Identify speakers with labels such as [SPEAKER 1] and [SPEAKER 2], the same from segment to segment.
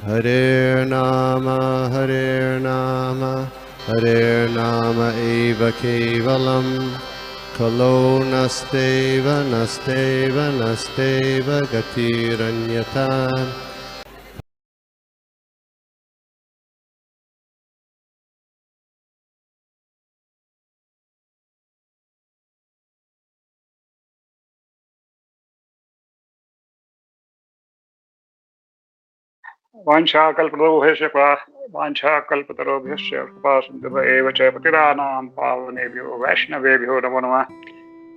[SPEAKER 1] Hare Nama Hare Nama Eva Kevalam Kalo Nasteva Nasteva Nasteva Gatiranyata.
[SPEAKER 2] वाञ्छाकल्पतरुभ्यश्च कृपासिन्धुभ्य एव च पतितानां पावनेभ्यो वैष्णवेभ्यो नमो नमः।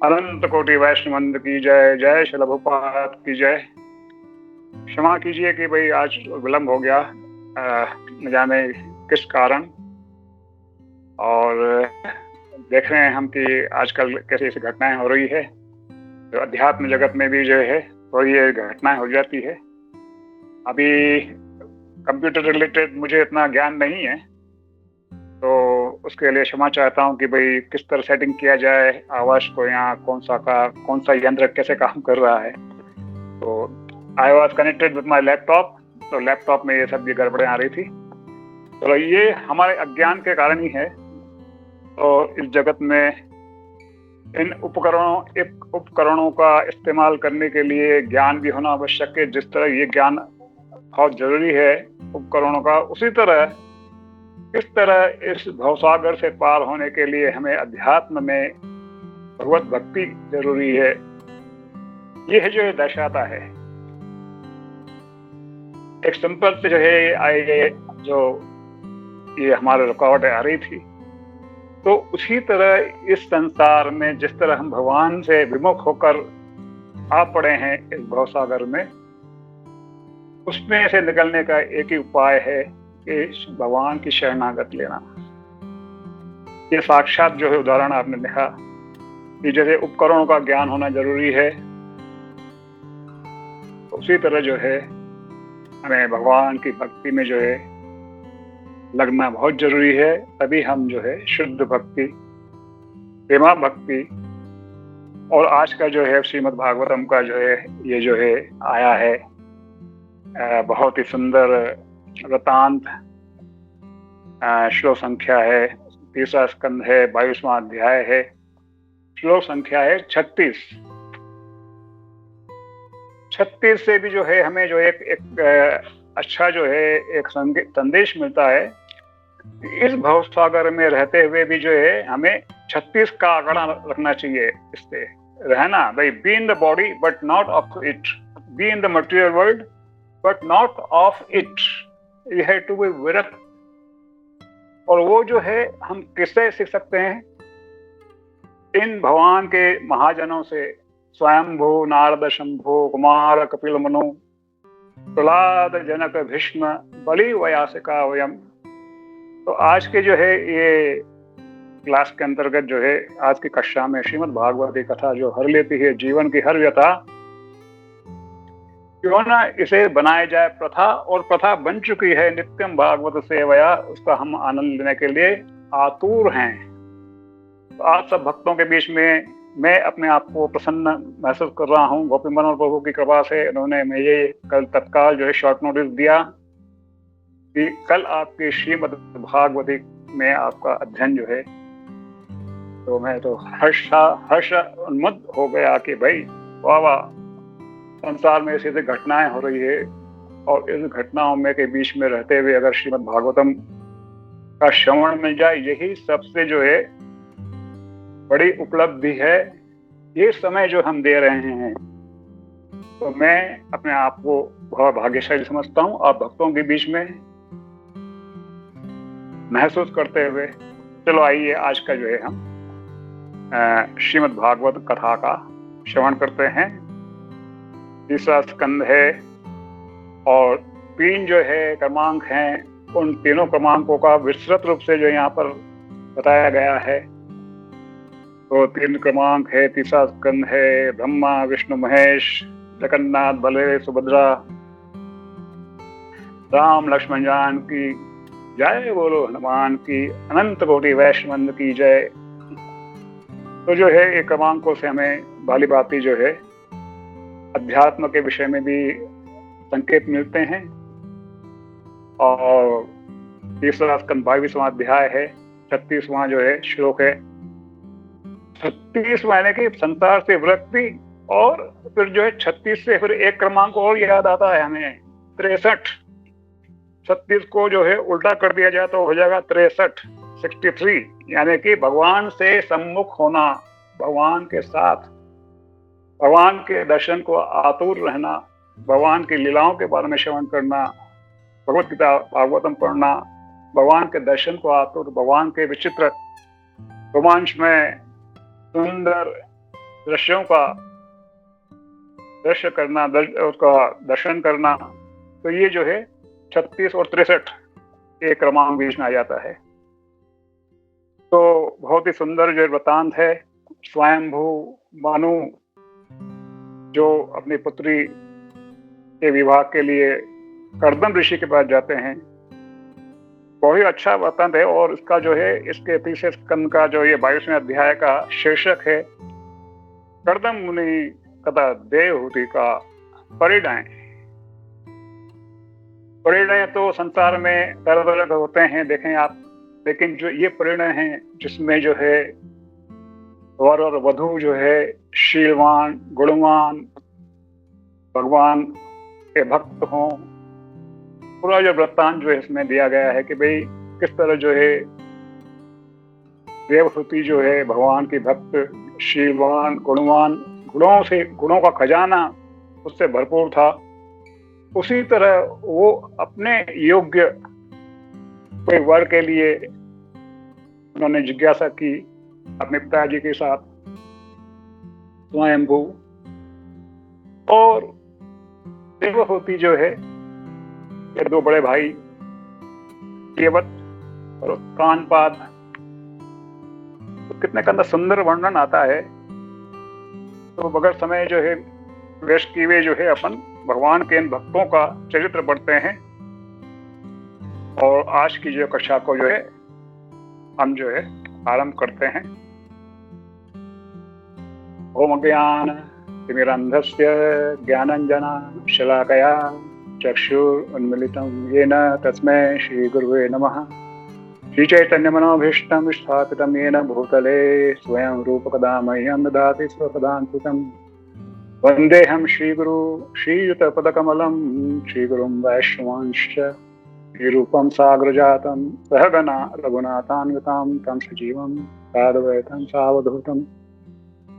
[SPEAKER 2] अनंत कोटि वैष्णवंद की जय। जय श्री प्रभुपाद की जय। क्षमा कीजिए कि भाई आज विलंब हो गया, न जाने किस कारण। और देख रहे हैं हम कि आजकल कैसी ऐसी घटनाएं हो रही है, तो अध्यात्म जगत में भी जो है थोड़ी ये घटनाएं हो जाती है। अभी कंप्यूटर रिलेटेड मुझे इतना ज्ञान नहीं है, तो उसके लिए क्षमा चाहता हूँ कि भाई किस तरह सेटिंग किया जाए आवाज को, यहाँ कौन सा यंत्र कैसे काम कर रहा है। तो I was connected with my laptop, तो लैपटॉप में ये सब गड़बड़ें आ रही थी। तो ये हमारे अज्ञान के कारण ही है। तो इस जगत में इन उपकरणों का इस्तेमाल करने के लिए ज्ञान भी होना आवश्यक है। जिस तरह ये ज्ञान बहुत जरूरी है उपकरणों का, उसी तरह किस तरह इस भवसागर से पार होने के लिए हमें अध्यात्म में भगवत भक्ति जरूरी है, यह जो दर्शाता है। एक सिंपल से जो है ये हमारे रुकावटें आ रही थी, तो उसी तरह इस संसार में जिस तरह हम भगवान से विमुख होकर आ पड़े हैं इस भवसागर में, उसमें से निकलने का एक ही उपाय है कि भगवान की शरणागत लेना। ये साक्षात जो है उदाहरण आपने देखा कि जैसे उपकरणों का ज्ञान होना जरूरी है, उसी तरह जो है हमें भगवान की भक्ति में जो है लगना बहुत जरूरी है। तभी हम जो है शुद्ध भक्ति, प्रेमा भक्ति, और आज का जो है श्रीमद् भागवतम का जो है ये जो है आया है बहुत ही सुंदर वृतांत। श्लोक संख्या है 3रा स्कंध है, 22वां अध्याय है, श्लोक संख्या है 36। 36 से भी जो है हमें जो एक अच्छा जो है एक संदेश मिलता है। इस भवसागर में रहते हुए भी जो है हमें 36 का आंकड़ा रखना चाहिए। इससे रहना भाई, be in the body but not of it, be in the material world but not of it, you have to be विरक्त। और वो जो है हम किससे सीख सकते हैं? इन भगवान के महाजनों से, स्वयंभू नारद शंभु कुमार कपिल मनु प्रहलाद जनक भीष्म बलि वयासिका वयम। तो आज के जो है ये क्लास के अंतर्गत जो है आज की कक्षा में श्रीमद् भागवती कथा जो हर लेती है जीवन की हर व्यथा, क्यों ना इसे बनाया जाए प्रथा, और प्रथा बन चुकी है नित्यम भागवत सेवया, उसका हम आनंद लेने के लिए आतुर हैं। तो आप सब भक्तों के बीच में मैं अपने आप को प्रसन्न महसूस कर रहा हूँ। गोपी मनोहर प्रभु की कृपा से इन्होंने मुझे कल तत्काल जो है शॉर्ट नोटिस दिया कि कल आपकी श्रीमद् भागवती में आपका अध्ययन जो है, तो मैं तो हर्ष उन्मुद हो गया कि भाई वाह वाह, संसार में ऐसी घटनाएं हो रही है, और इस घटनाओं में के बीच में रहते हुए अगर श्रीमद् भागवतम का श्रवण मिल जाए, यही सबसे जो है बड़ी उपलब्धि है। ये समय जो हम दे रहे हैं, तो मैं अपने आप को बहुत भाग्यशाली समझता हूँ। आप भक्तों के बीच में महसूस करते हुए चलो आइए आज का जो है हम श्रीमद् भागवत कथा का श्रवण करते हैं। 3रा स्कंद है और 3 जो है क्रमांक हैं, उन तीनों क्रमांकों का विस्तृत रूप से जो यहाँ पर बताया गया है। तो 3 क्रमांक है, 3रा स्कंद है ब्रह्मा विष्णु महेश जगन्नाथ बलदेव सुभद्रा, राम लक्ष्मण जानकी जय बोलो हनुमान की, अनंत कोटि वैष्णवंद की जय। तो जो है ये क्रमांकों से हमें भाली भांति जो है अध्यात्म के विषय में भी संकेत मिलते हैं। और तीसरा स्कंद 22वां अध्याय है, 36वां जो है श्लोक है। 36 यानी कि संसार से विरक्ति, और फिर जो है 36 से फिर एक क्रमांक और याद आता है हमें, 63। 36 को जो है उल्टा कर दिया जाए तो हो जाएगा 63, 63, यानी कि भगवान से सम्मुख होना, भगवान के साथ, भगवान के दर्शन को आतुर रहना, भगवान की लीलाओं के बारे में श्रवण करना, भगवत गीता भागवतम पढ़ना, भगवान के दर्शन को आतुर, भगवान के विचित्र रोमांचमय सुंदर दृश्यों का दृश्य करना, उसका दर्शन करना। तो ये जो है 36 और 63 एक क्रमांक बीच में आ जाता है। तो बहुत ही सुंदर जो वृतांत है। स्वयंभू मनु जो अपनी पुत्री के विवाह के लिए कर्दम ऋषि के पास जाते हैं, बहुत ही अच्छा वृतांत है। और इसका जो है, इसके तीसरे स्कंद का जो ये 22वें अध्याय का शीर्षक है कर्दम मुनि कथा देवहूति का परिणय। परिणय तो संसार में तरह तरह के होते हैं, देखें आप, लेकिन जो ये परिणय है जिसमें जो है वर और वधू जो है शीलवान गुणवान भगवान के भक्त हों, पूरा जो वृत्तांत जो है इसमें दिया गया है कि भाई किस तरह जो है देवहूति जो है भगवान की भक्त, शीलवान गुणवान, गुणों का खजाना उससे भरपूर था। उसी तरह वो अपने योग्य कोई वर के लिए उन्होंने जिज्ञासा की अपने पिताजी के साथ स्वयंभू। और देवहूति जो है ये दो बड़े भाई केवट और कानपाद, तो कितने का अंदर सुंदर वर्णन आता है। तो बगैर समय जो है वेश की वे जो है अपन भगवान के इन भक्तों का चरित्र पढ़ते हैं। और आज की जो कक्षा को जो है हम जो है आरंभ करते हैं। ओम ज्ञान तिमिरन्धस्य ज्ञानाञ्जनं शलाकया चक्षुरुन्मीलितं येन तस्मै श्रीगुरुवे नमः। श्रीचैतन्यमनोभीष्टं स्थापितं येन भूतले स्वयं रूपकदा मह्यं ददाति स्वपदान्तिकम्। वन्देऽहं श्रीगुरु श्रीयुतपदकमलं श्रीगुरुं वैष्णवांश्च श्रीरूपं साग्रजातं सहगना रघुनाथान्वितां तं सजीवं साद्वैतं सावधूतं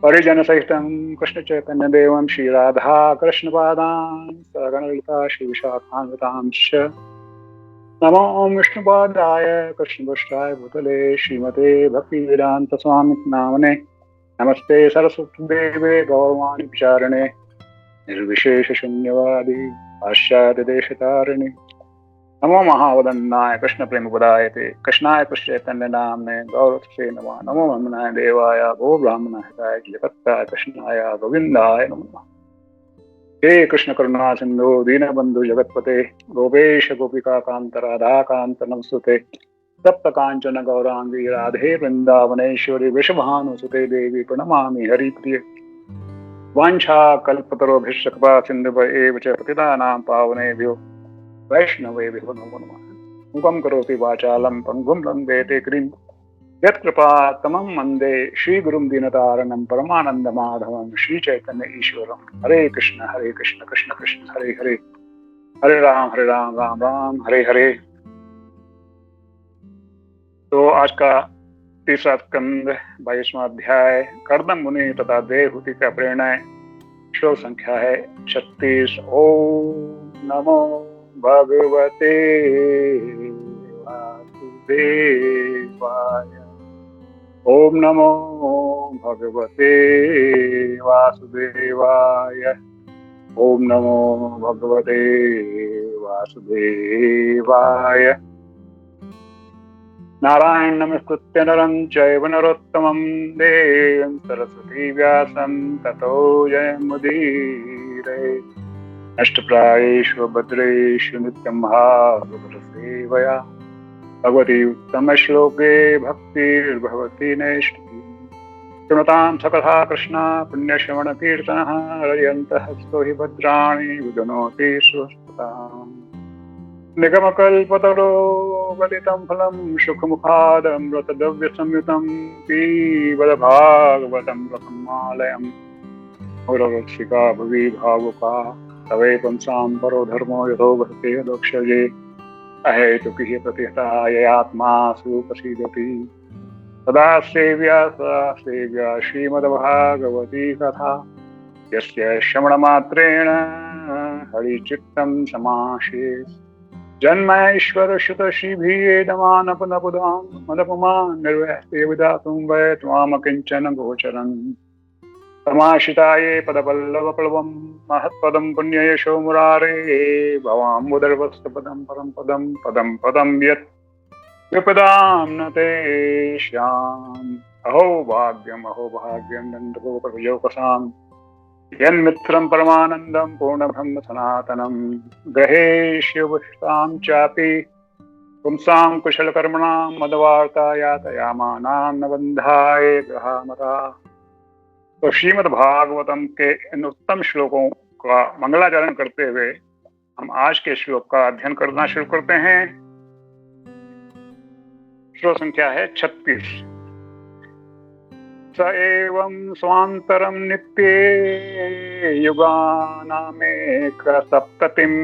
[SPEAKER 2] परिजनसहितं कृष्णचैतन्यदेवं श्रीराधा कृष्णपादान् सहगणललिता श्रीविशाखान्वितांश्च। नमो विष्णुपादाय कृष्णपृष्ठाय भूतले श्रीमते भक्तिवेदान्तस्वामिन् नामने। नमस्ते सरस्वतीदेवे गौरवाणी विचारणे निर्विशेषशून्यवादी पाश्चात्यदेशतारिणे। नमो महावदन्नाय कृष्ण प्रेम पदायते कृष्णाय कृष्ण चैतन्य नामने गौरवसे नमः। नमो ब्रह्मणाय देवाय भो ब्राह्मणाय हिताय जगत्ताय कृष्णाय गोविंदाय नमः। हे कृष्ण करुणा सिंधु दीनबंधु जगतपते गोपेश गोपिका कांत राधा कांत नमस्तुते। सप्त कांचन गौरांगी राधे वृंदावनेश्वरी वृषभानुसुते देवी प्रणमामि हरिप्रिये। वांछा कल्पतरोभिश्च कृपा सिन्धुभ्येव च पतितानां पावनेभ्यो वैष्णवेभ्यो नमो नमः। मूकं करोति वाचालं पङ्गुं लङ्घयते गिरिं यत्कृपातमं वन्दे श्रीगुरुं दीनतारणं परमानन्दमाधवं श्रीचैतन्य ईश्वरं। हरे कृष्ण कृष्ण कृष्ण हरे हरे, हरे राम राम राम हरे हरे। तो आज का तीसरा स्कंद 22वां अध्याय कर्दम मुनि तथा देवहूति का परिणय, श्लोक संख्या है 36। ओम नमो भगवते वासुदेवाय। ओम नमो भगवते वासुदेवाय। ओम नमो भगवते वासुदेवाय। नारायण नमस्कृत्य नरं चैव नरोत्तमं देवीं सरस्वती व्यासं ततो जयमुदीरये। नष्टप्रायेषु भद्रेषु नित्यं भागवतसेवया भगवती उत्तमश्लोके भक्तिर्भवति नैष्टिकी। शृणुतां सकथा कृष्णा पुण्यश्रवणकीर्तनः रयन्तः स्तो हि भद्राणि विदुनोति स्वस्ताम्। निगमकल्पतरो गलितं फलं सुखमुखादमृतद्रव्यसंयुतं पिबद भागवतं रसमालयम् गुरवत्सिका भुवि भावुका तवैकंसां परो धर्मो यथो भक्ते यदोक्षजे अहेतुकिः प्रतिहता ययात्मा सुप्रसीदति सदा सेव्या श्रीमद्भागवती कथा यस्य श्रवणमात्रेण हरिचित्तं समाशे जन्मैश्वरश्रुतश्रीभियेदमानपनपुदां मदपमान् निर्वहस्ते विधातुं वै त्वामकिञ्चन गोचरन् समाश्रिताये पदपल्लवप्लवं महत्पदं पुण्ययशो मुरारे भवाम्बुदर्वस्तपदं परं पदं पदं पदं यत् विपदां न तेषाम् अहो भाग्यं नन्दगोपयोपसाम् यन्मित्रं परमानन्दं पूर्णब्रह्म सनातनं ग्रहेष्यवष्टां चापि पुंसां कुशलकर्मणां मदवार्ता यातयामानां न बन्धाय ग्रहामता। तो श्रीमद् भागवतम के इन उत्तम श्लोकों का मंगलाचरण करते हुए हम आज के श्लोक का अध्ययन करना शुरू करते हैं। श्लोक संख्या है 36। स एवं स्वान्तरं नित्ये युगानामेक सप्ततिं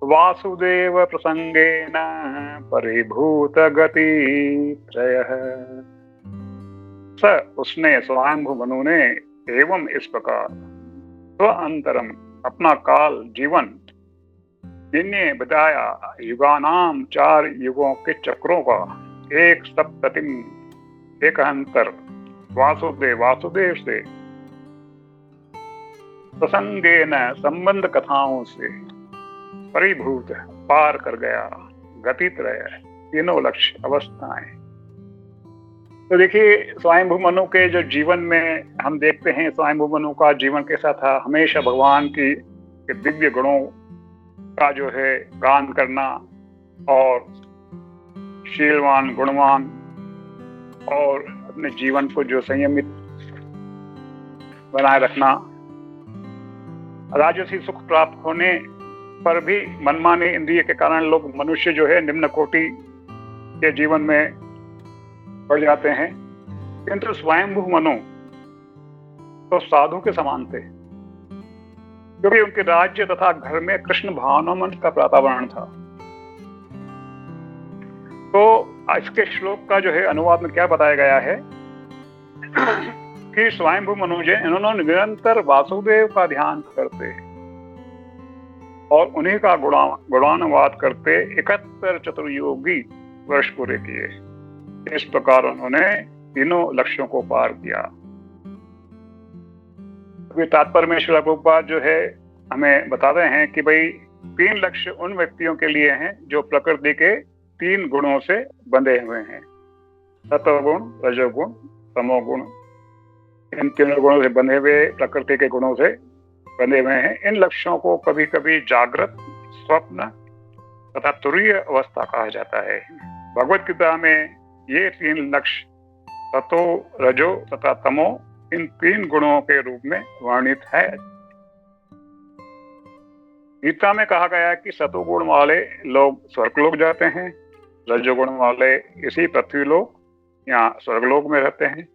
[SPEAKER 2] वासुदेव प्रसंगेन परिभूत गति त्रयः। स उसने स्वयंभू मनु ने एवं इस प्रकार स्वान्तरम अपना काल जीवन इन्हें बताया युगानाम 4 युगों के चक्रों का एक सप्ततिम एक अंतर वासुदेव से प्रसंगेन संबंध कथाओं से परिभूत पार कर गया गतित्रय तीनों लक्ष्य अवस्थाएं। तो देखिए स्वयंभू मनु के जो जीवन में हम देखते हैं स्वयंभू मनु का जीवन कैसा था। हमेशा भगवान की दिव्य गुणों का जो है गान करना और शीलवान गुणवान और अपने जीवन को जो संयमित बनाए रखना। राजसी सुख प्राप्त होने पर भी मनमाने इंद्रिय के कारण लोग मनुष्य जो है निम्न कोटि के जीवन में बढ़ जाते हैं, किंतु स्वयंभू मनु तो साधु के समान थे, क्योंकि उनके राज्य तथा घर में कृष्ण भावनामंत्र का वातावरण था। तो इसके श्लोक का जो है अनुवाद में क्या बताया गया है कि स्वयंभू मनु जी इन्होंने निरंतर वासुदेव का ध्यान करते और उन्हीं का गुणानुवाद करते 71 चतुर्योगी वर्ष पूरे किए। इस प्रकार उन्होंने तीनों लक्ष्यों को पार किया। अभी तात्पर्य में श्रील प्रभुपाद जो है हमें बताते हैं कि भाई 3 लक्ष्य उन व्यक्तियों के लिए हैं जो प्रकृति के 3 गुणों से बंधे हुए हैं, सत्वगुण, रजोगुण, तमोगुण। इन 3 गुणों से बंधे हुए, प्रकृति के गुणों से बंधे हुए हैं। इन लक्ष्यों को कभी कभी जागृत, स्वप्न तथा तुरीय अवस्था कहा जाता है। भगवत गीता में ये 3 लक्ष्य सतो, रजो तथा तमो इन 3 गुणों के रूप में वर्णित है। गीता में कहा गया है कि सतोगुण वाले लोग स्वर्गलोक जाते हैं, रजोगुण वाले इसी पृथ्वीलोक या स्वर्गलोक में रहते हैं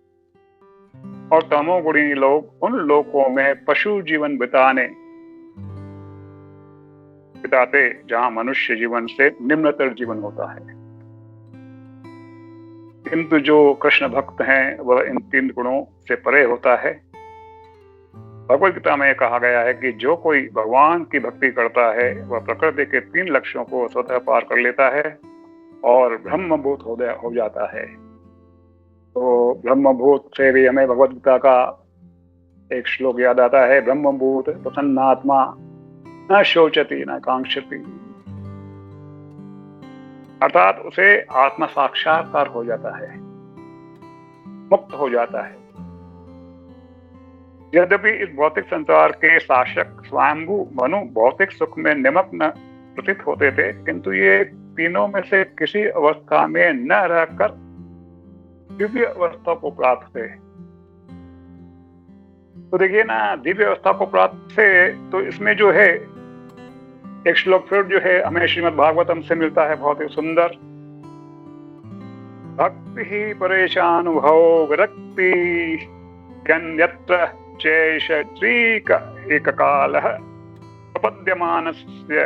[SPEAKER 2] और तमोगुणी लोग उन लोकों में पशु जीवन बिताते जहां मनुष्य जीवन से निम्नतर जीवन होता है। किंतु जो कृष्ण भक्त हैं वह इन 3 गुणों से परे होता है। भगवद गीता में कहा गया है कि जो कोई भगवान की भक्ति करता है वह प्रकृति के 3 लक्ष्यों को स्वतः पार कर लेता है और ब्रह्मभूत हो जाता है। तो ब्रह्मभूत से भी हमें भगवद गीता का एक श्लोक याद आता है, ब्रह्मभूत प्रसन्नात्मा न शोचति न कांक्षति, अर्थात उसे आत्म साक्षात्कार हो जाता है, मुक्त हो जाता है। यद्यपि इस भौतिक संसार के शासक स्वयंभू मनु भौतिक सुख में निमग्न प्रतीत होते थे, किंतु ये तीनों में से किसी अवस्था में न रहकर दिव्य अवस्था को प्राप्त थे। तो देखिए ना, दिव्य अवस्था को प्राप्त थे तो इसमें जो है एक श्लोक फिर जो है हमें श्रीमद् भागवतम से मिलता है, बहुत ही सुंदर। भक्ति ही परेशानुभव विरक्ति यत्र चैष त्रीक एक कालः प्रपद्यमानस्य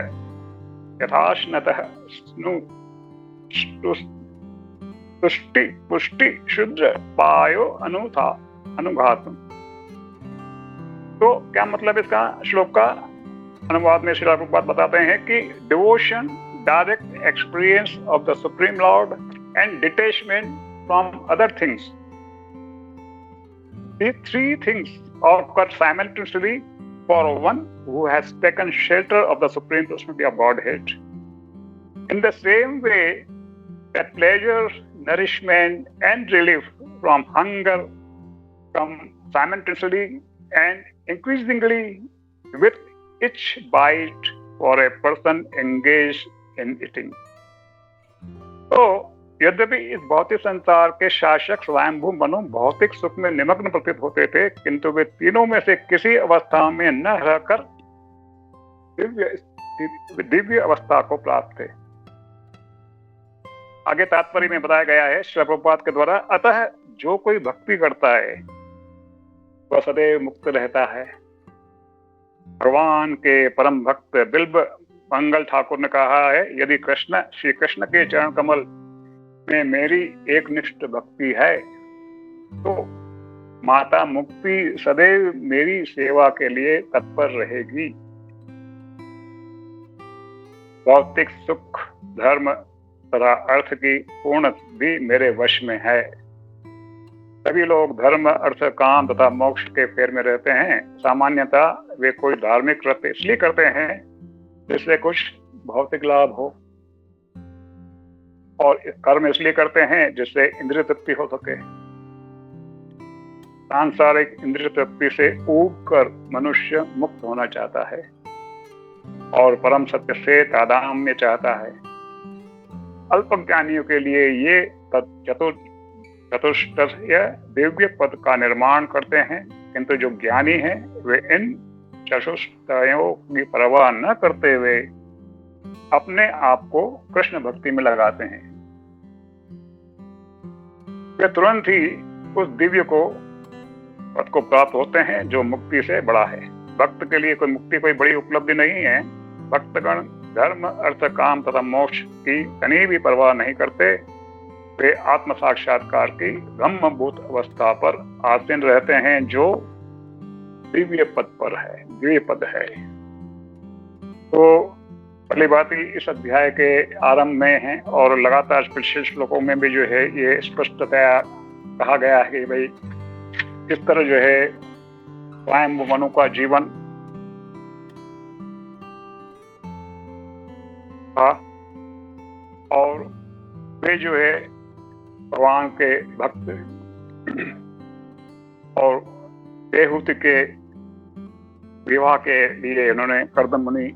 [SPEAKER 2] यथाश्नतः तुष्टि पुष्टि शुद्र पायो अनुघातम। तो क्या मतलब इसका श्लोक का अनुवाद में श्रील प्रभुपाद बताते हैं कि devotion, direct experience of the supreme Lord and detachment from other things, these three things occur simultaneously for one who has taken shelter of the supreme personality of Godhead. In the same way that pleasure, nourishment and relief from hunger come simultaneously and increasingly with each bite for a person engaged in eating. So, यद्यपि इस भौतिक संसार के शासक स्वयंभू मनु भौतिक सुख में निमग्न प्रतीत होते थे, किंतु वे तीनों में से किसी अवस्था में न रहकर दिव्य अवस्था को प्राप्त थे। आगे तात्पर्य में बताया गया है श्रील प्रभुपाद के द्वारा, अतः जो कोई भक्ति करता है वह सदैव मुक्त रहता है। भगवान के परम भक्त बिल्व मंगल ठाकुर ने कहा है, यदि श्री कृष्ण के चरण कमल में मेरी एक निष्ठ भक्ति है तो माता मुक्ति सदैव मेरी सेवा के लिए तत्पर रहेगी। भौतिक सुख, धर्म तथा अर्थ की पूर्ण भी मेरे वश में है। सभी लोग धर्म, अर्थ, काम तथा मोक्ष के फेर में रहते हैं। सामान्यतः वे कोई धार्मिक कृत्य इसलिए करते हैं जिससे कुछ भौतिक लाभ हो, और कर्म इसलिए करते हैं जिससे इंद्रिय तृप्ति हो सके। सांसारिक इंद्रिय तृप्ति से ऊब कर मनुष्य मुक्त होना चाहता है और परम सत्य से तादात्म्य चाहता है। अल्पज्ञानियों के लिए ये चतुष्टय दिव्य पद का निर्माण करते हैं, किंतु जो ज्ञानी हैं वे इन चतुष्टयों की परवाह न करते हुए अपने आप को कृष्ण भक्ति में लगाते हैं। वे तुरंत ही उस दिव्य पद को प्राप्त होते हैं जो मुक्ति से बड़ा है। भक्त के लिए मुक्ति कोई बड़ी उपलब्धि नहीं है। भक्तगण धर्म, अर्थ, काम तथा मोक्ष की कहीं भी परवाह नहीं करते। वे आत्म साक्षात्कार की ब्रह्मभूत अवस्था पर आसीन रहते हैं जो दिव्य पद है। तो पहली बात ही इस अध्याय के आरंभ में है और लगातार पिछले श्लोकों में भी जो है ये स्पष्टतया कहा गया है कि भाई किस तरह जो है स्वयं मनु का जीवन था और वे जो है भगवान के भक्त और देहूति के विवाह के लिए उन्होंने कर्दम मुनि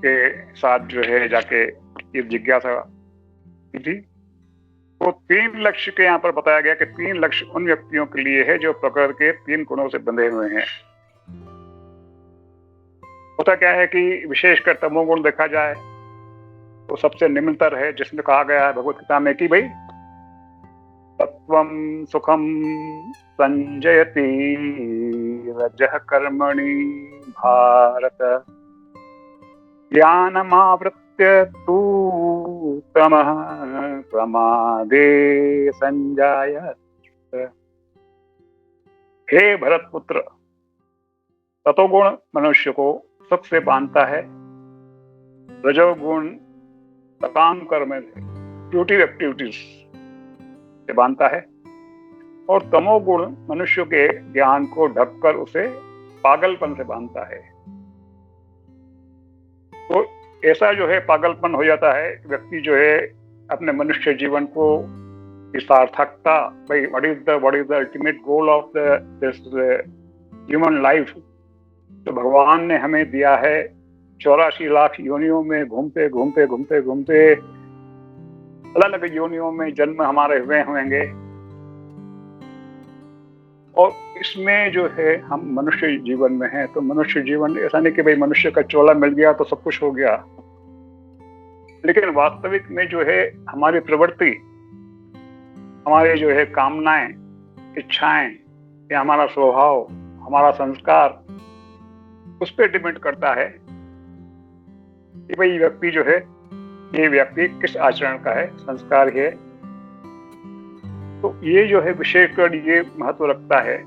[SPEAKER 2] के साथ जो है जाके ये जिज्ञासा की थी। तो 3 लक्ष्य के यहाँ पर बताया गया कि 3 लक्ष्य उन व्यक्तियों के लिए है जो प्रकृति के 3 गुणों से बंधे हुए हैं। होता क्या है कि विशेषकर तमोगुण देखा जाए तो सबसे निम्नतर है, जिसमें कहा गया है भगवत गीता में कि भाई तत्वं सुखम संजयति रजः कर्मणि भारत ज्ञानमावृत्य तु तमः प्रमादे संजायत। हे भरत पुत्र, ततोगुण मनुष्य को सुख से बांधता है, रजोगुण काम कर्म फ्रूटिव एक्टिविटीज से बांधता है और तमोगुण मनुष्य के ज्ञान को ढककर उसे पागलपन से बांधता है। तो ऐसा जो है पागलपन हो जाता है, व्यक्ति जो है अपने मनुष्य जीवन को सार्थकता, भाई what is the ultimate goal of this human life, तो भगवान ने हमें दिया है 84 लाख योनियों में घूमते अलग अलग योनियों में जन्म हमारे हुए होंगे और इसमें जो है हम मनुष्य जीवन में हैं, तो मनुष्य जीवन ऐसा नहीं कि भाई मनुष्य का चोला मिल गया तो सब कुछ हो गया, लेकिन वास्तविक में जो है हमारी प्रवृत्ति, हमारी जो है कामनाएं, इच्छाएं, या हमारा स्वभाव, हमारा संस्कार, उस पर डिपेंड करता है कि भाई व्यक्ति जो है, ये व्यक्ति किस आचरण का है, संस्कार है। तो ये जो है विशेषकर ये महत्व रखता है।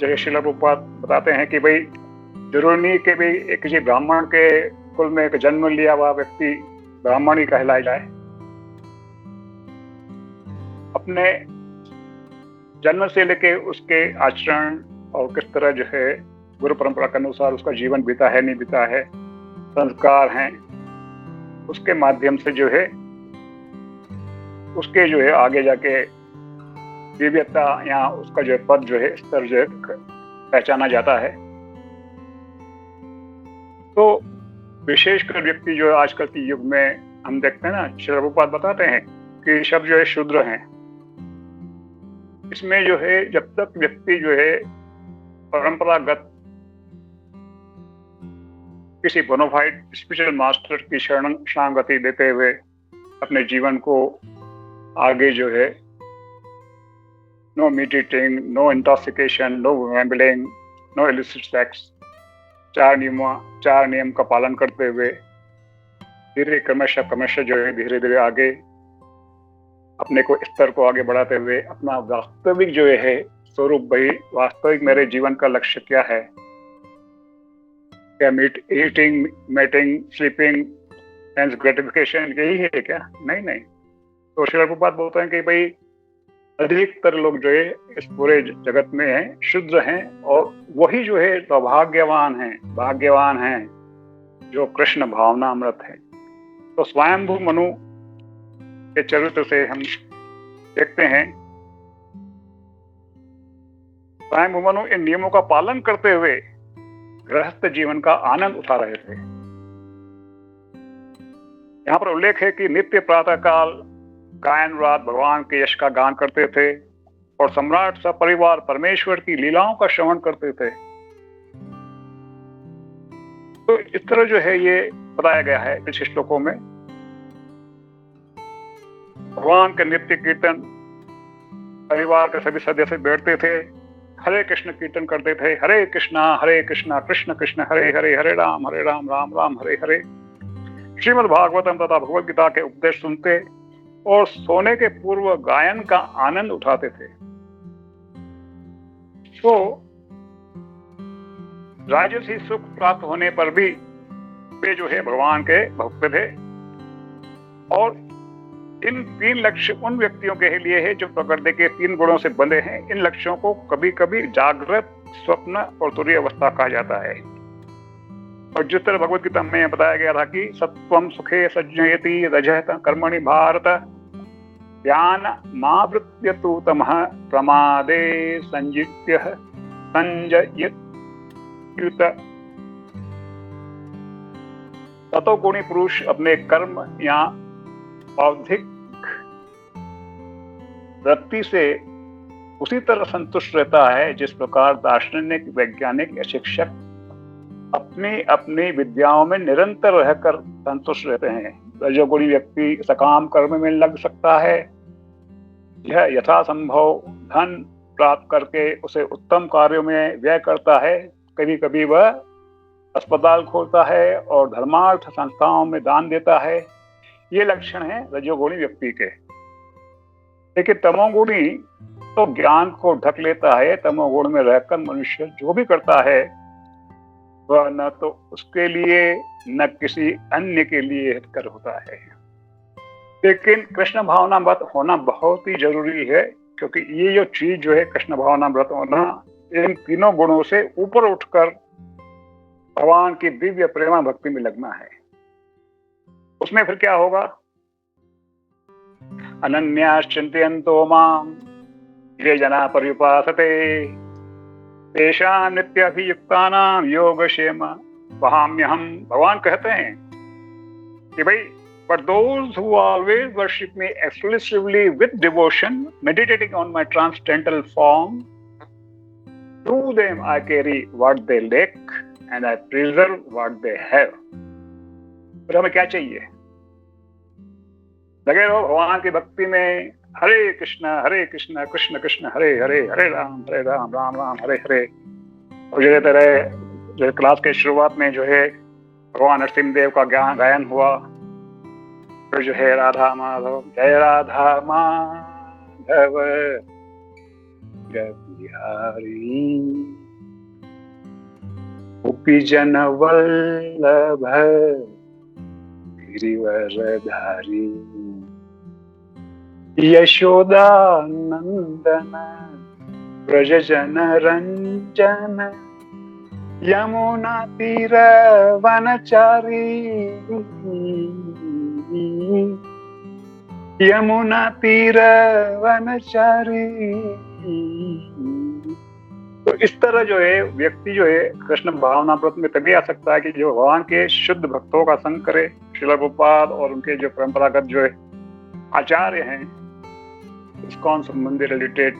[SPEAKER 2] जैसे श्रील प्रभुपाद बताते हैं कि भाई जरूरी नहीं कि भाई किसी ब्राह्मण के कुल में एक जन्म लिया हुआ व्यक्ति ब्राह्मण ही कहलाया जाए। अपने जन्म से लेके उसके आचरण और किस तरह जो है गुरु परंपरा के अनुसार उसका जीवन बीता है, नहीं बीता है, संस्कार हैं, उसके माध्यम से जो है उसके जो है आगे जाके दिव्यता या उसका जो पद जो है स्तर जो है पहचाना जाता है। तो विशेषकर व्यक्ति जो आजकल के युग में हम देखते हैं ना, श्रील प्रभुपाद बताते हैं कि सब जो है शूद्र हैं। इसमें जो है जब तक व्यक्ति जो है परंपरागत किसी बोनाफाइड स्पिरिचुअल मास्टर की शरणागति देते हुए अपने जीवन को आगे जो है no meat eating, no intoxication, no gambling, no illicit sex, चार नियम का पालन करते हुए धीरे क्रमशः जो है धीरे धीरे आगे अपने को स्तर को आगे बढ़ाते हुए अपना वास्तविक जो है स्वरूप, भाई वास्तविक मेरे जीवन का लक्ष्य क्या है, क्या eating, mating, sleeping, sense gratification यही है क्या? नहीं। तो श्रील प्रभुपाद बोलते हैं कि भाई अधिकतर लोग जो है इस पूरे जगत में हैं, शुद्र हैं, और वही जो है भाग्यवान हैं जो कृष्ण भावना अमृत है। तो स्वयंभू मनु के चरित्र से हम देखते हैं, स्वयंभू मनु इन नियमों का पालन करते हुए गृहस्थ जीवन का आनंद उठा रहे थे। यहाँ पर उल्लेख है कि नित्य प्रातः काल गायन रात भगवान के यश का गान करते थे और सम्राट सपरिवार परमेश्वर की लीलाओं का श्रवण करते थे। तो इस तरह जो है ये बताया गया है कुछ श्लोकों में। भगवान के नित्य कीर्तन, परिवार के सभी सदस्य बैठते थे, हरे कृष्ण कीर्तन करते थे, हरे कृष्णा कृष्ण कृष्ण हरे हरे, हरे राम राम राम हरे हरे। श्रीमद् भागवतम तथा भगवद गीता के उपदेश सुनते और सोने के पूर्व गायन का आनंद उठाते थे। तो राजसी सुख प्राप्त होने पर भी वे जो है भगवान के भक्त थे। और इन 3 लक्ष्य उन व्यक्तियों के लिए है जो प्रकृति के 3 गुणों से बंधे हैं। इन लक्ष्यों को कभी कभी जागृत, स्वप्न और तुरीय अवस्था कहा जाता है। और जिस तरह भगवद गीता में बताया गया था कि सत्वम सुखे सज्जयति रजः कर्मणि भारत, ज्ञान मावृत्य तु तमः प्रमादे संयत। ततोगुणी पुरुष अपने कर्म या बौद्धिक वृत्ति से उसी तरह संतुष्ट रहता है जिस प्रकार दार्शनिक, वैज्ञानिक या शिक्षक अपनी अपनी विद्याओं में निरंतर रहकर संतुष्ट रहते हैं। रजोगुणी व्यक्ति सकाम कर्म में लग सकता है, यह यथासंभव धन प्राप्त करके उसे उत्तम कार्यों में व्यय करता है। कभी कभी वह अस्पताल खोलता है और धर्मार्थ संस्थाओं में दान देता है। ये लक्षण है रजोगुणी व्यक्ति के। लेकिन तमोगुणी तो ज्ञान को ढक लेता है। तमोगुण में रहकर मनुष्य जो भी करता है वह न तो उसके लिए न किसी अन्य के लिए हितकर होता है। लेकिन कृष्ण भावना व्रत होना बहुत ही जरूरी है, क्योंकि ये जो चीज जो है कृष्ण भावना व्रत होना, इन 3 गुणों से ऊपर उठकर भगवान की दिव्य प्रेमा भक्ति में लगना है। उसमें फिर क्या होगा? अनन्याश्चिन्तयन्तो मां ये जना पर्युपासते तेषां नित्याभियुक्तानां योगक्षेम वहाम्यहम्। भगवान कहते हैं कि भाई, but those who always worship me exclusively with devotion, meditating on my transcendental form, To them I carry what they lack and I preserve what they have. फिर हमें क्या चाहिए? लगे रहो भगवान की भक्ति में, हरे कृष्ण कृष्ण कृष्ण हरे हरे, हरे राम राम राम हरे हरे। और जैसे तरह जो क्लास के शुरुआत में जो है भगवान नरसिंह देव का गायन हुआ, फिर जो है राधा माधव जय राधा माधव जय बिहारी गोपी जन वल्लभ गिरिवरधारी यशोदा नंदन ब्रज जन रंजन यमुना तीर वनचारी यमुना तीर वनचारी। तो इस तरह जो है व्यक्ति जो है कृष्ण भावनामृत में तभी आ सकता है कि जो भगवान के शुद्ध भक्तों का संग करे। श्रील प्रभुपाद और उनके जो परंपरागत जो है आचार्य हैं इस्कॉन संबंधी रिलेटेड,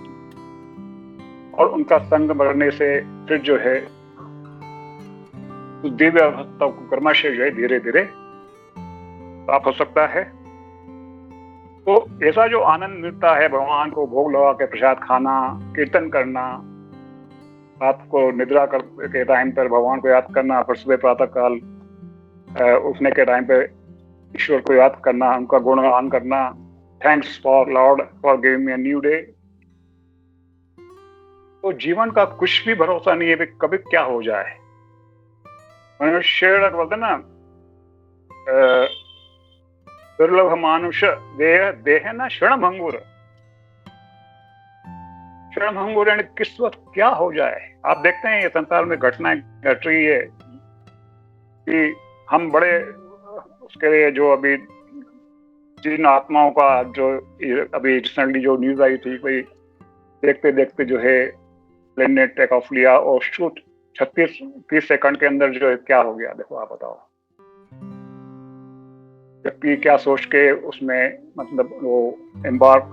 [SPEAKER 2] और उनका संग बढ़ने से फिर जो है दिव्य अवस्था को क्रमशः जो है धीरे धीरे प्राप्त हो सकता है। तो ऐसा जो आनंद मिलता है भगवान को भोग लगा के प्रसाद खाना, कीर्तन करना, रात को निद्रा के टाइम पर भगवान को याद करना, फिर सुबह प्रातः काल उठने के टाइम पे ईश्वर को याद करना, उनका गुणगान करना, thanks for Lord for giving me a new day. तो जीवन का कुछ भी भरोसा नहीं है कि कभी क्या हो जाए। मनुष्य बोलते ना दुर्लभ मानुष देह देह ना क्षणभंगुर। क्षणभंगुर यानी किस वक्त क्या हो जाए। आप देखते हैं ये संसार में घटनाएं घट रही है कि हम बड़े उसके लिए जो अभी जिन आत्माओं का जो अभी रिसेंटली जो न्यूज आई थी, कोई देखते देखते जो है प्लेन ने टेक ऑफ लिया और शूट 36-30 सेकंड के अंदर जो है क्या हो गया। देखो आप बताओ व्यक्ति क्या सोच के उसमें मतलब वो एम्बार्क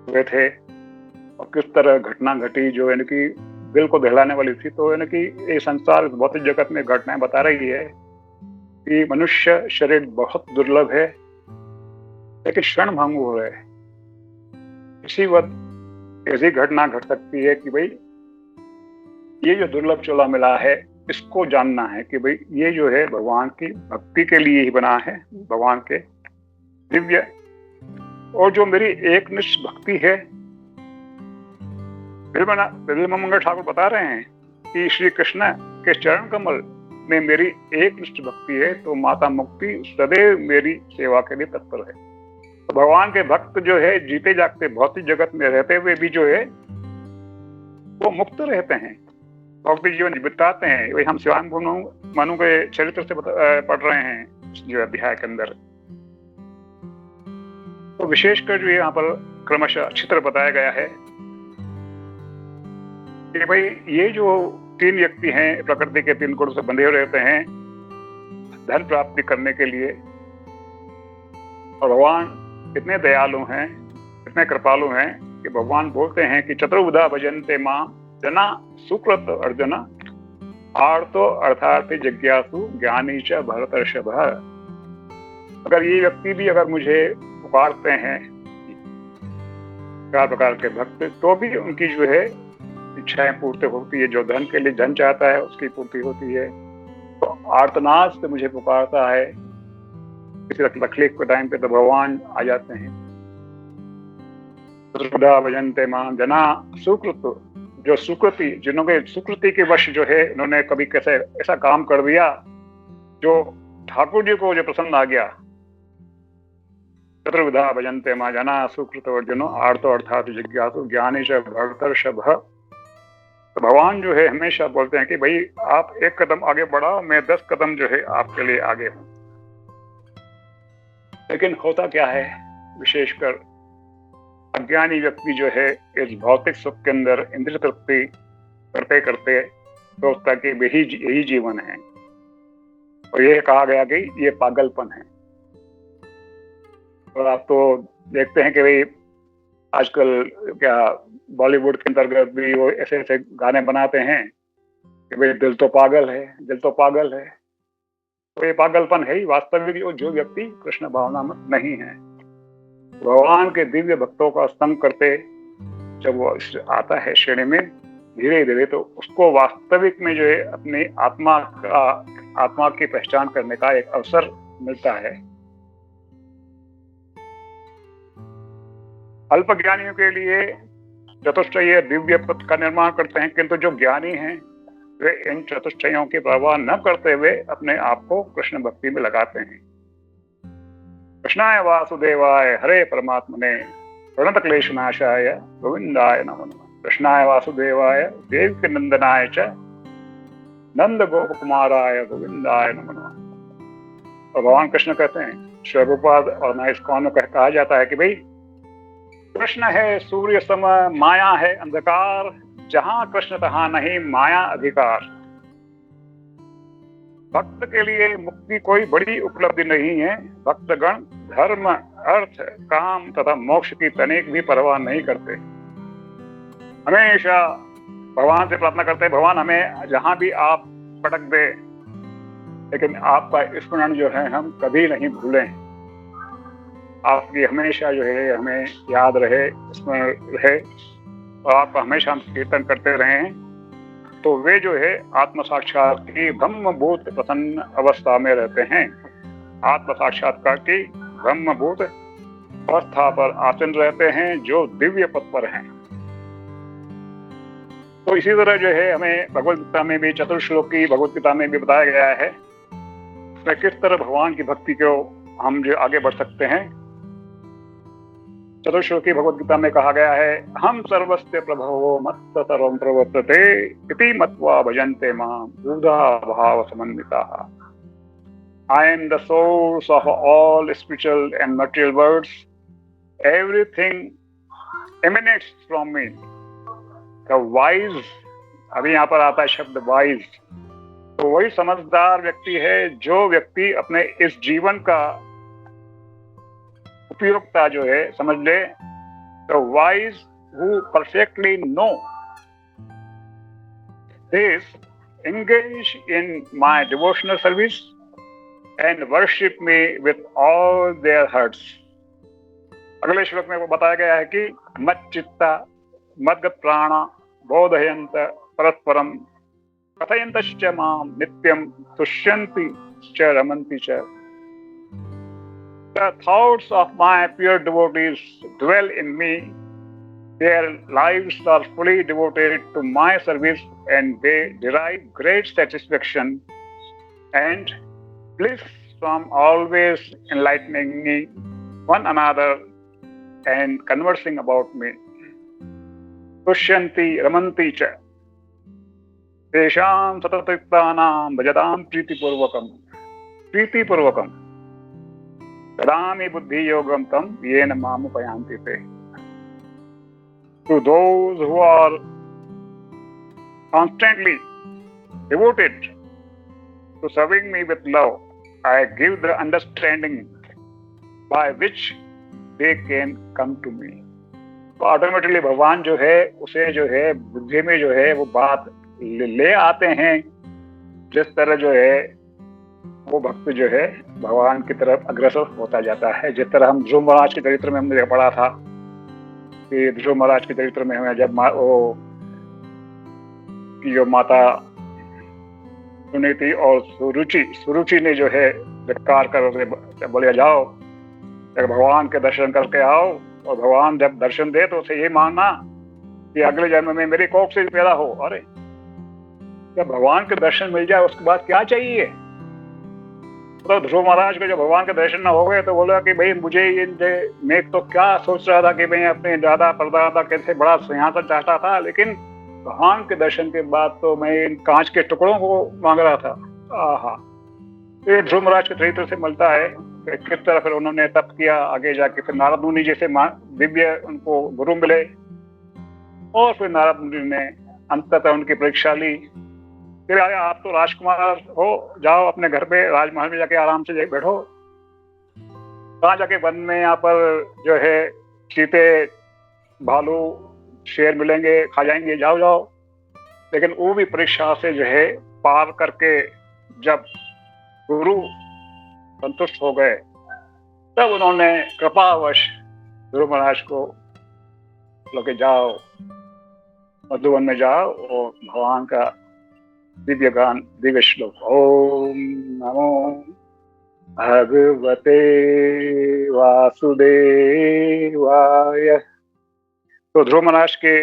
[SPEAKER 2] हुए थे और किस तरह घटना घटी जो यानी कि दिल को दहलाने वाली थी। तो यानी कि ये संसार भौतिक जगत में घटनाएं बता रही है कि मनुष्य शरीर बहुत दुर्लभ है लेकिन क्षण भंगुर है। इसी वक्त ऐसी घटना घट सकती है कि भाई ये जो दुर्लभ चोला मिला है इसको जानना है कि भाई ये जो है भगवान की भक्ति के लिए ही बना है, भगवान के दिव्य। और जो मेरी एकनिष्ठ भक्ति है, मंगल ठाकुर बता रहे हैं कि श्री कृष्ण के चरण कमल में मेरी एकनिष्ठ भक्ति है तो माता मुक्ति सदैव मेरी सेवा के लिए तत्पर है। तो भगवान के भक्त जो है जीते जागते भौतिक जगत में रहते हुए भी जो है वो मुक्त रहते हैं, भौतिक जीवन बिताते हैं। वही हम शिवांग मनु के चरित्र से पढ़ रहे हैं जो अध्याय के अंदर। तो विशेषकर जो यहाँ पर क्रमशः अच्छी तरह बताया गया है कि भाई ये जो 3 व्यक्ति हैं प्रकृति के 3 गुणों से बंधे हुए रहते हैं धन प्राप्ति करने के लिए, और भगवान इतने दयालु हैं, इतने कृपालु हैं कि भगवान बोलते हैं कि चतुर्विधा भजन्ते मां जना सुकृत अर्जुना आर्तो अर्थार्थी जिज्ञासु ज्ञानी च भरतर्षभ। अगर ये व्यक्ति भी अगर मुझे पुकारते हैं 4 प्रकार के भक्त तो भी उनकी जो है इच्छाएं पूर्ति होती है। जो धन के लिए धन चाहता है उसकी पूर्ति होती है। तो आर्तनाद से मुझे पुकारता है किसी तकलीफ के टाइम पे तो भगवान आ जाते हैं। भजन्ते मां जना सुकृत, जो सुकृति जिन्होंने सुकृति के वश जो है उन्होंने कभी कैसे ऐसा काम कर दिया जो ठाकुर जी को जो पसंद आ गया। चतुर्विधा भजन्ते मां जना सुकृत अर्जुनो आर्तो अर्थात जिज्ञासु ज्ञानी च भरतर्षभ। तो भगवान जो है हमेशा बोलते हैं कि भाई आप 1 कदम आगे बढ़ाओ, मैं 10 कदम जो है आपके लिए आगे हूं। लेकिन होता क्या है, विशेषकर अज्ञानी व्यक्ति जो है इस भौतिक सुख के अंदर इंद्रिय तृप्ति करते करते सोचता कि यही जीवन है, और ये कहा गया कि ये पागलपन है। और आप तो देखते हैं कि भाई आजकल क्या बॉलीवुड के अंतर्गत भी वो ऐसे ऐसे गाने बनाते हैं कि भाई दिल तो पागल है, दिल तो पागल है। तो ये पागलपन है ही वास्तविक जो व्यक्ति कृष्ण भावना में नहीं है। भगवान के दिव्य भक्तों का संग करते जब वो आता है श्रेणी में धीरे धीरे, तो उसको वास्तविक में जो है अपनी आत्मा की पहचान करने का एक अवसर मिलता है। अल्प ज्ञानियों के लिए चतुष्टय दिव्य पथ का निर्माण करते हैं, किंतु जो ज्ञानी हैं वे इन चतुष्टयों की परवाह न करते हुए अपने आप को कृष्ण भक्ति में लगाते हैं। कृष्णाय वासुदेवाय हरे परमात्मने प्रणत क्लेशनाशाय गोविंदाय नमः। कृष्णाय वासुदेवाय देवकी नंदनाय च नंद गोप कुमाराय गोविंदाय नमः। और भगवान कृष्ण कहते हैं, श्री प्रभुपाद और नए इस्कॉन में कहा जाता है कि भाई कृष्ण है सूर्य सम, माया है अंधकार, जहां कृष्ण तहां नहीं माया अधिकार। भक्त के लिए मुक्ति कोई बड़ी उपलब्धि नहीं है। भक्तगण धर्म अर्थ काम तथा मोक्ष की तनिक भी परवाह नहीं करते। हमेशा भगवान से प्रार्थना करते हैं, भगवान हमें जहां भी आप पटक दे, लेकिन आपका स्मरण जो है हम कभी नहीं भूलें। आपकी हमेशा जो है हमें याद रहे, स्मरण रहे, और आपका हमेशा हम कीर्तन करते रहें। तो वे जो है आत्म साक्षात की ब्रह्मभूत प्रसन्न अवस्था में रहते हैं। आत्म साक्षात्कार की ब्रह्मभूत अवस्था पर आसीन रहते हैं जो दिव्य पद पर हैं। तो इसी तरह जो है हमें भगवद गीता में भी, चतुर्श्लोकी भगवद गीता में भी बताया गया है किस तरह भगवान की भक्ति को हम जो आगे बढ़ सकते हैं। चतुर्श्लोकी भगवद गीता में कहा गया है, हम सर्वस्य प्रभवो मत्त सर्वं प्रवर्तते इति मत्वा भजन्ते मां बुधा भाव समन्विताः। I am the source of all spiritual and material worlds. Everything emanates from me. The wise, अभी यहाँ पर आता है शब्द वाइज, तो वही समझदार व्यक्ति है जो व्यक्ति अपने इस जीवन का उपयोगिता जो है समझ ले। The wise who perfectly know this engage in my devotional service and worship me with all their hearts. अगले श्लोक में वो बताया गया है कि मत चित्ता मद्गत प्राणा बोधयंत परस्परम कथयन्तश्च मां नित्यं तुष्यन्ति च रमन्ति च। The thoughts of my pure devotees dwell in me. Their lives are fully devoted to my service and they derive great satisfaction and bliss from always enlightening me, one another and conversing about me. Tushyanti ramanti cha tesham satatrittanam bhajadam priti-purvakam kadami buddhi yogam tam yena mamupayanti te. To those who are constantly devoted to serving me with love, I give the understanding by which they can come to me. तो automatically भगवान जो है उसे जो है बुद्धि में जो है वो बात ले आते हैं। जिस तरह जो है वो भक्त जो है भगवान की तरफ अग्रसर होता जाता है। जिस तरह हम ध्रुव महाराज के चरित्र में हमने पढ़ा था कि ध्रुव महाराज के चरित्र में हमें जब वो की जो माता सुनीति और सुरुचि ने जो है धिक्कार कर बोले जाओ भगवान के दर्शन करके आओ, और भगवान जब दर्शन दे तो उसे ये मानना कि अगले जन्म में मेरी कोख से पैदा हो। अरे जब भगवान के दर्शन मिल जाए उसके बाद क्या चाहिए। तो ध्रुव महाराज को जब भगवान के दर्शन न हो गए तो बोला कि भाई मुझे मैं तो क्या सोच रहा था कि मैं अपने दादा परदादा कैसे बड़ा सिंहासन चाहता था, लेकिन भगवान के दर्शन के बाद तो मैं इन कांच के टुकड़ों को मांग रहा था। आहा, ये ध्रुव महाराज के चरित्र से मिलता है किस तरह फिर उन्होंने तप किया। आगे जाके फिर नारद मुनि जैसे दिव्य उनको गुरु मिले, और फिर नारद मुनि ने अंततः उनकी परीक्षा ली। फिर आया आप तो राजकुमार हो, जाओ अपने घर पे राजमहल में जाके आराम से बैठो। वहां जाके वन में यहाँ पर जो है चीते भालू शेर मिलेंगे, खा जाएंगे, जाओ जाओ। लेकिन वो भी परीक्षा से जो है पार करके जब गुरु संतुष्ट हो गए, तब उन्होंने कृपावश ध्रुव महाराज को लेके जाओ, मधुवन में जाओ और भगवान का दिव्य गान, दिव्य श्लोक, ओम नमो भगवते वासुदेवाय। तो ध्रुव महाराज के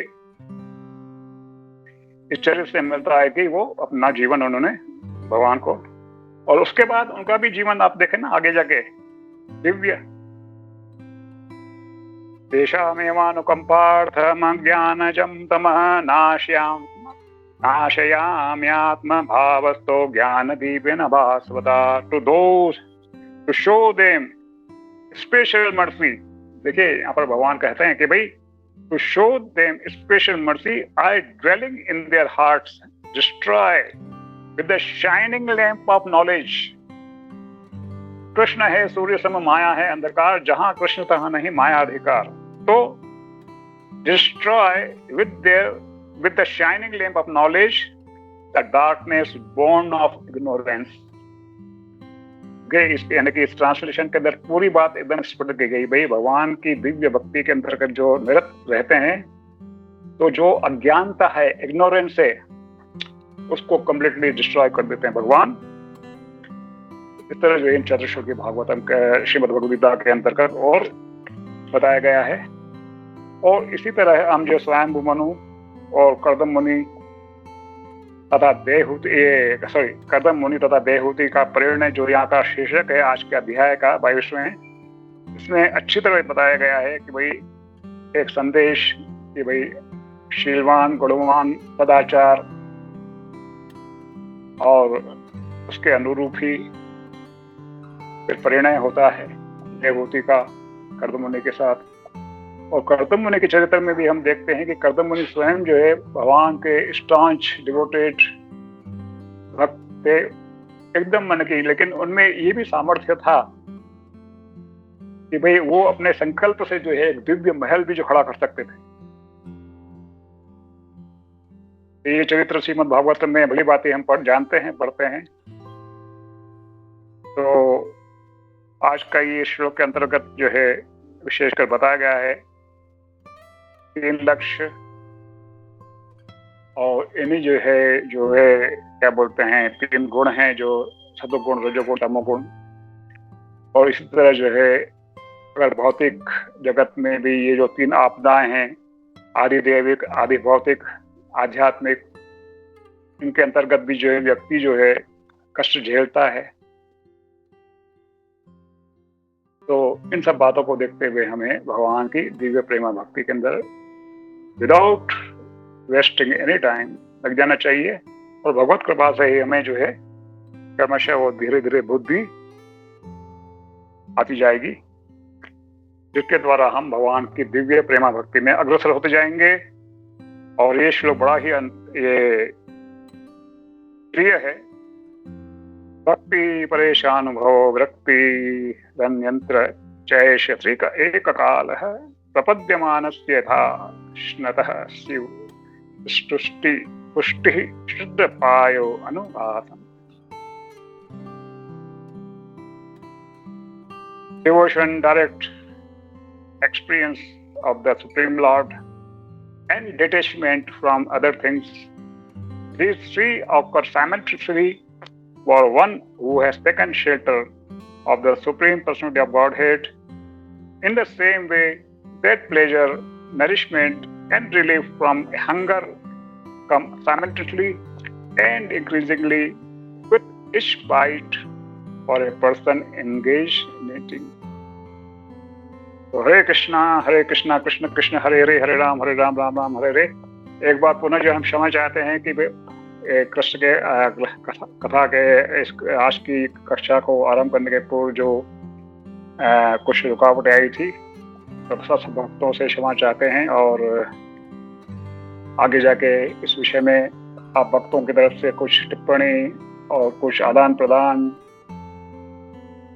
[SPEAKER 2] इस चरित्र से मिलता है कि वो अपना जीवन उन्होंने भगवान को, और उसके बाद उनका भी जीवन आप देखें ना आगे जाके दिव्य। तेषामेवानुकम्पार्थमज्ञानजं तमः नाशयाम्यात्म भावस्तो ज्ञानदीपेन भास्वता। To those to show them special mercy. देखिए यहाँ पर भगवान कहते हैं कि भाई to show them special mercy I dwelling in their hearts destroy with the shining lamp of knowledge. Krishna है सूर्य सम, माया है अंधकार, जहां कृष्ण तहां नहीं माया अधिकार। तो destroy with the shining lamp of knowledge the darkness born of ignorance। यानी कि इस ट्रांसलेशन के अंदर पूरी बात एकदम स्पष्ट की गई। भाई भगवान की दिव्य भक्ति के अंतर्गत जो निरत रहते हैं, तो जो अज्ञानता है, इग्नोरेंस है, उसको कंप्लीटली डिस्ट्रॉय कर देते हैं भगवान। इस तरह जो इन चतुर्श्लोकी भागवतम के श्रीमद् भगवद गीता के अंतर्गत और बताया गया है। और इसी तरह हम जो स्वयंभू मनु और कर्दम मुनि तथा कर्दम मुनि तथा देहूति का परिणय, जो यहाँ का शीर्षक है आज के अध्याय का 22वें, इसमें अच्छी तरह बताया गया है कि भाई एक संदेश कि भाई शीलवान, गुणवान, सदाचार और उसके अनुरूप ही फिर परिणय होता है देवहूति का कर्दम मुनि के साथ। और कर्दम मुनि के चरित्र में भी हम देखते हैं कि कर्दम मुनि स्वयं जो है भगवान के स्टांच डिवोटेड भक्त थे, एकदम मन की। लेकिन उनमें ये भी सामर्थ्य था कि भाई वो अपने संकल्प से जो है एक दिव्य महल भी जो खड़ा कर सकते थे। ये चरित्र श्रीमद् भागवत में बड़ी बातें हम जानते हैं, पढ़ते हैं। तो आज का ये श्लोक के अंतर्गत जो है विशेषकर बताया गया है 3 लक्ष्य, और इन्हीं जो है क्या बोलते हैं 3 गुण हैं, जो सतोगुण, रजोगुण, तमोगुण। और इसी तरह जो है अगर भौतिक जगत में भी ये जो 3 आपदाएं हैं, आदि दैविक, आदि भौतिक, आध्यात्मिक, इनके अंतर्गत भी जो है व्यक्ति जो है कष्ट झेलता है। तो इन सब बातों को देखते हुए हमें भगवान की दिव्य प्रेमा भक्ति के अंदर विदाउट वेस्टिंग एनी टाइम लग जाना चाहिए। और भगवत कृपा से ही हमें जो है क्रमशः वो धीरे धीरे बुद्धि आती जाएगी, जिसके द्वारा हम भगवान की दिव्य प्रेमा भक्ति में अग्रसर होते जाएंगे। और ये श्लोक बड़ा ही ये प्रिय है। भक्ति परेशानुभव वृत्ति धन्यंत्र चैष श्री का एक काल है प्रपद्यमानस्य था कृष्णतः शिव स्तुष्टि पुष्टि शुद्ध पायो अनुभासम। Devotion, direct experience of the Supreme Lord and detachment from other things, these 3 occur simultaneously for one who has taken shelter of the Supreme Personality of Godhead. In the same way, that pleasure, nourishment, and relief from hunger come simultaneously and increasingly with each bite for a person engaged in eating. तो हरे कृष्णा कृष्ण कृष्ण हरे हरे, हरे राम राम राम हरे हरे। एक बार पुनः जो हम क्षमा चाहते हैं कि कृष्ण के कथा के इस आज की कक्षा को आरंभ करने के पूर्व जो कुछ रुकावटें आई थी, तो सब भक्तों से क्षमा चाहते हैं। और आगे जाके इस विषय में आप भक्तों की तरफ से कुछ टिप्पणी और कुछ आदान प्रदान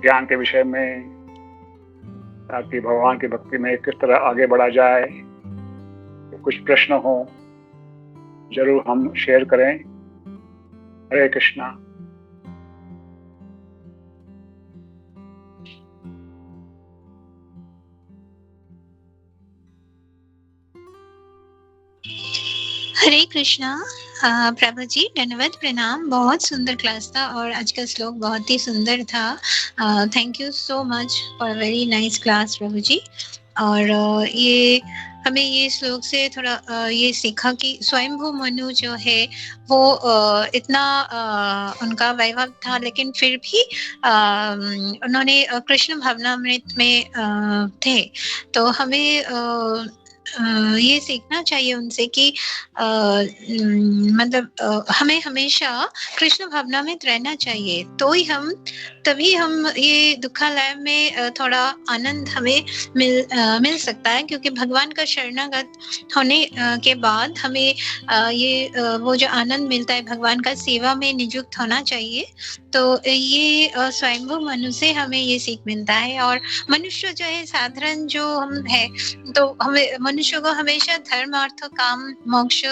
[SPEAKER 2] ज्ञान के विषय में, ताकि भगवान की भक्ति में किस तरह आगे बढ़ा जाए, कुछ प्रश्न हो जरूर हम शेयर करें। हरे कृष्णा।
[SPEAKER 3] हरे कृष्णा। प्रभु जी धन्यवाद, प्रणाम। बहुत सुंदर क्लास था और आज का श्लोक बहुत ही सुंदर था। Thank you so much for very nice class प्रभु जी। और ये हमें ये श्लोक से थोड़ा ये सीखा कि स्वयंभू मनु जो है वो इतना उनका वैभव था, लेकिन फिर भी उन्होंने कृष्ण भावनामृत में थे। तो हमें ये सीखना चाहिए उनसे कि मतलब हमें हमेशा कृष्ण भावना में रहना चाहिए, तो ही तभी हम ये दुखालय में थोड़ा आनंद हमें मिल सकता है। क्योंकि भगवान का शरणागत होने के बाद हमें ये वो जो आनंद मिलता है भगवान का सेवा में नियुक्त होना चाहिए। तो ये स्वयंभू मनु से हमें ये सीख मिलता है। और मनुष्य जो है साधारण जो हम है, तो हमें मनुष्य को हमेशा धर्म अर्थ काम मोक्ष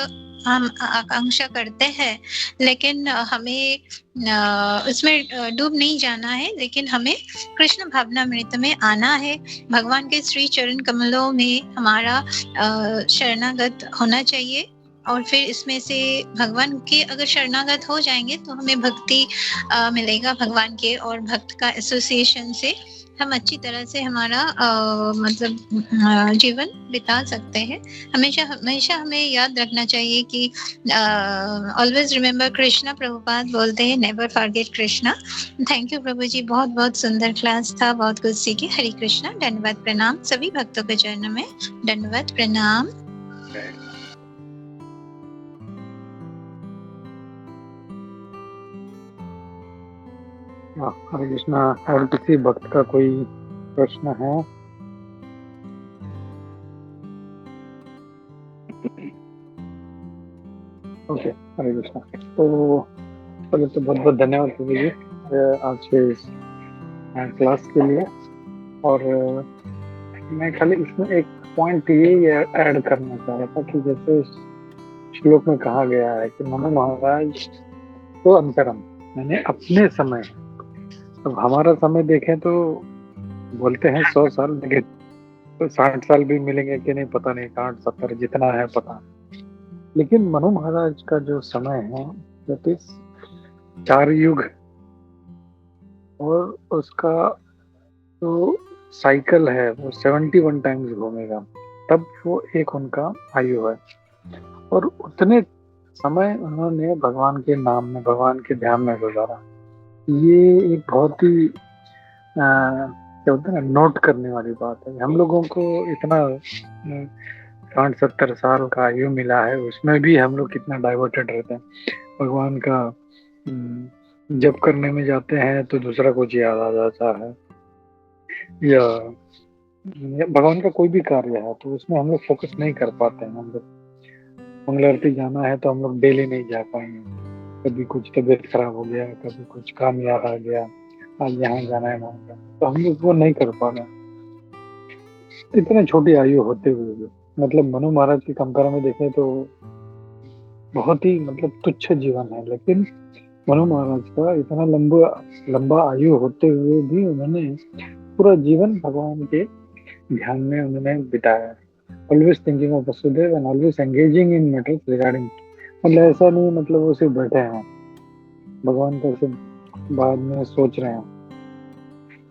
[SPEAKER 3] हम आकांक्षा करते हैं, लेकिन हमें उसमें डूब नहीं जाना है, लेकिन हमें कृष्ण भावनामृत में आना है। भगवान के श्री चरण कमलों में हमारा शरणागत होना चाहिए। और फिर इसमें से भगवान के अगर शरणागत हो जाएंगे तो हमें भक्ति मिलेगा भगवान के, और भक्त का एसोसिएशन से हम अच्छी तरह से हमारा मतलब जीवन बिता सकते हैं। हमेशा हमें याद रखना चाहिए कि ऑलवेज रिमेम्बर कृष्णा। प्रभुपाद बोलते हैं never forget Krishna. Thank you प्रभु जी, बहुत बहुत सुंदर क्लास था, बहुत कुछ सीखे। हरे कृष्णा। धन्यवाद प्रणाम सभी भक्तों के चरणों में धन्यवाद प्रणाम।
[SPEAKER 4] हरे कृष्णा। और किसी भक्त का कोई प्रश्न है? ओके, हरे कृष्णा। तो पहले तो बहुत बहुत धन्यवाद प्रभु जी आज के इस क्लास के लिए। और मैं खाली इसमें एक पॉइंट ये ऐड करना चाह रहा था कि जैसे श्लोक में कहा गया है कि मनु महाराज तो अंतरम, मैंने अपने समय। अब हमारा समय देखें तो बोलते हैं 100 साल, लेकिन तो 60 साल भी मिलेंगे कि नहीं पता नहीं, 60 70 जितना है पता। लेकिन मनु महाराज का जो समय है दैट इज 4 युग, और उसका जो साइकिल है वो 71 टाइम्स घूमेगा, तब वो एक उनका आयु है। और उतने समय उन्होंने भगवान के नाम में, भगवान के ध्यान में गुजारा। ये एक बहुत ही क्या होता है ना, नोट करने वाली बात है। हम लोगों को इतना 60-70 साल का आयु मिला है, उसमें भी हम लोग कितना डाइवर्टेड रहते हैं। भगवान का जप करने में जाते हैं तो दूसरा कुछ याद आ जाता है, या भगवान का कोई भी कार्य है तो उसमें हम लोग फोकस नहीं कर पाते हैं। हम लोग मंगल आरती जाना है तो हम लोग डेली नहीं जा पाएंगे, कभी कुछ तबीयत खराब हो गया, कभी कुछ काम याद आ गया, आज यहाँ जाना है वहाँ जाना, तो हम लोग वो नहीं कर पा रहे इतने छोटी आयु होते हुए भी। मतलब मनु महाराज की कंपेयर में देखें तो बहुत ही मतलब तुच्छ जीवन है, लेकिन मनु महाराज का इतना लंबा आयु होते हुए भी उन्होंने पूरा जीवन भगवान के ध्यान में उन्होंने बिताया। Always thinking of Vasudev and always engaging in matters regarding. मतलब ऐसा नहीं मतलब वो सिर्फ बैठे हैं भगवान का सिर्फ बाद में सोच रहे हैं।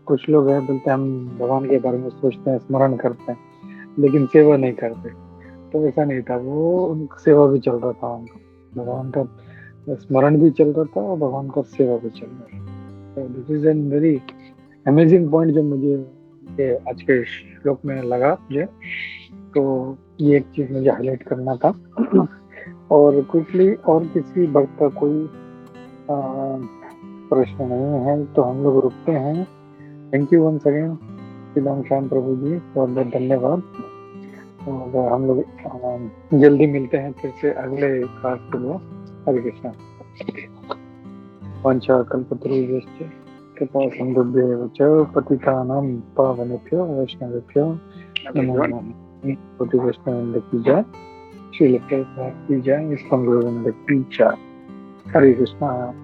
[SPEAKER 4] कुछ लोग हैं बोलते हैं हम भगवान के बारे में सोचते हैं, स्मरण करते हैं, लेकिन सेवा नहीं करते। तो ऐसा नहीं था, वो उनका सेवा भी चल रहा था, उनका भगवान का स्मरण भी चल रहा था और भगवान का सेवा भी चल रहा था। तो this is an very amazing point जो मुझे आज के श्लोक में लगा मुझे। तो ये एक चीज मुझे हाईलाइट करना था। और क्विकली और किसी भक्त का कोई प्रश्न नहीं है तो हम लोग रुकते हैं। Thank you once again Shyam प्रभु जी, बहुत बहुत धन्यवाद। और हम लोग जल्दी मिलते हैं फिर से अगले क्लास के लिए। हरे कृष्णा। वांछा कल्पतरुभ्यश्च कृपा सिन्धुभ्येव च पतितानां पावनेभ्यो वैष्णवेभ्यो नमो नमः। कोटि वैष्णव की जय। श्रील प्रभुपाद की जय। इसको हम लोगों ने की जय। हरे कृष्णा।